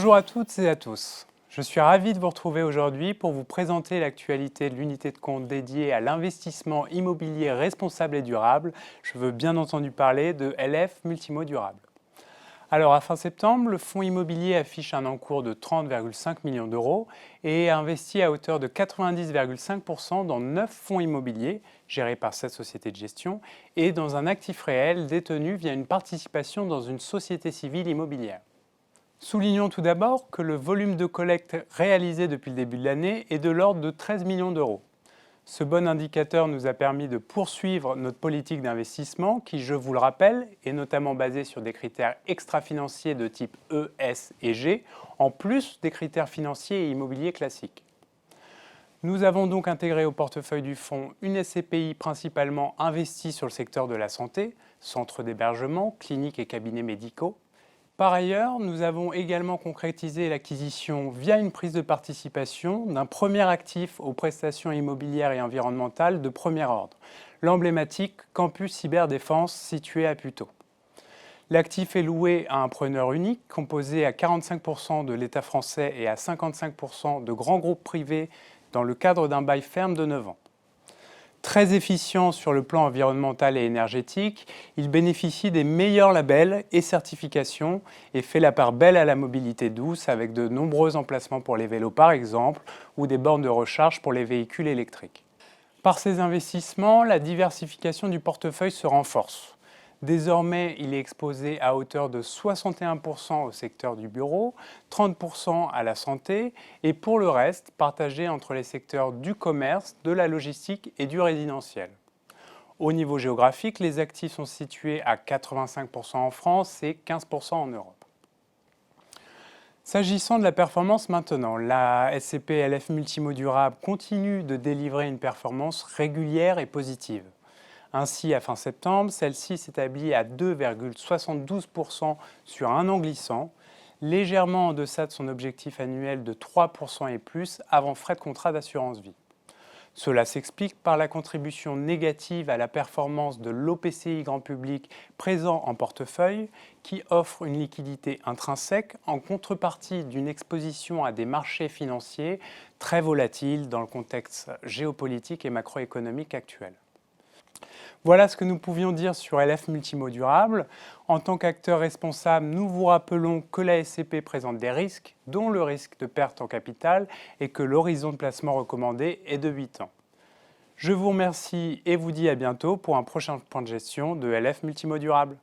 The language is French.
Bonjour à toutes et à tous. Je suis ravi de vous retrouver aujourd'hui pour vous présenter l'actualité de l'unité de compte dédiée à l'investissement immobilier responsable et durable. Je veux bien entendu parler de LF Multimo Durable. Alors à fin septembre, le fonds immobilier affiche un encours de 30,5 millions d'euros et a investi à hauteur de 90,5% dans 9 fonds immobiliers gérés par cette société de gestion et dans un actif réel détenu via une participation dans une société civile immobilière. Soulignons tout d'abord que le volume de collecte réalisé depuis le début de l'année est de l'ordre de 13 millions d'euros. Ce bon indicateur nous a permis de poursuivre notre politique d'investissement qui, je vous le rappelle, est notamment basée sur des critères extra-financiers de type E, S et G, en plus des critères financiers et immobiliers classiques. Nous avons donc intégré au portefeuille du fonds une SCPI principalement investie sur le secteur de la santé, centres d'hébergement, cliniques et cabinets médicaux. Par ailleurs, nous avons également concrétisé l'acquisition via une prise de participation d'un premier actif aux prestations immobilières et environnementales de premier ordre, l'emblématique Campus Cyberdéfense situé à Puteaux. L'actif est loué à un preneur unique composé à 45% de l'État français et à 55% de grands groupes privés dans le cadre d'un bail ferme de 9 ans. Très efficient sur le plan environnemental et énergétique, il bénéficie des meilleurs labels et certifications et fait la part belle à la mobilité douce avec de nombreux emplacements pour les vélos par exemple ou des bornes de recharge pour les véhicules électriques. Par ces investissements, la diversification du portefeuille se renforce. Désormais, il est exposé à hauteur de 61% au secteur du bureau, 30% à la santé et pour le reste, partagé entre les secteurs du commerce, de la logistique et du résidentiel. Au niveau géographique, les actifs sont situés à 85% en France et 15% en Europe. S'agissant de la performance maintenant, la SCP LF Multimo Durable continue de délivrer une performance régulière et positive. Ainsi, à fin septembre, celle-ci s'établit à 2,72% sur un an glissant, légèrement en deçà de son objectif annuel de 3% et plus avant frais de contrat d'assurance vie. Cela s'explique par la contribution négative à la performance de l'OPCI grand public présent en portefeuille qui offre une liquidité intrinsèque en contrepartie d'une exposition à des marchés financiers très volatiles dans le contexte géopolitique et macroéconomique actuel. Voilà ce que nous pouvions dire sur LF Multimo Durable. En tant qu'acteur responsable, nous vous rappelons que la SCP présente des risques, dont le risque de perte en capital, et que l'horizon de placement recommandé est de 8 ans. Je vous remercie et vous dis à bientôt pour un prochain point de gestion de LF Multimo Durable.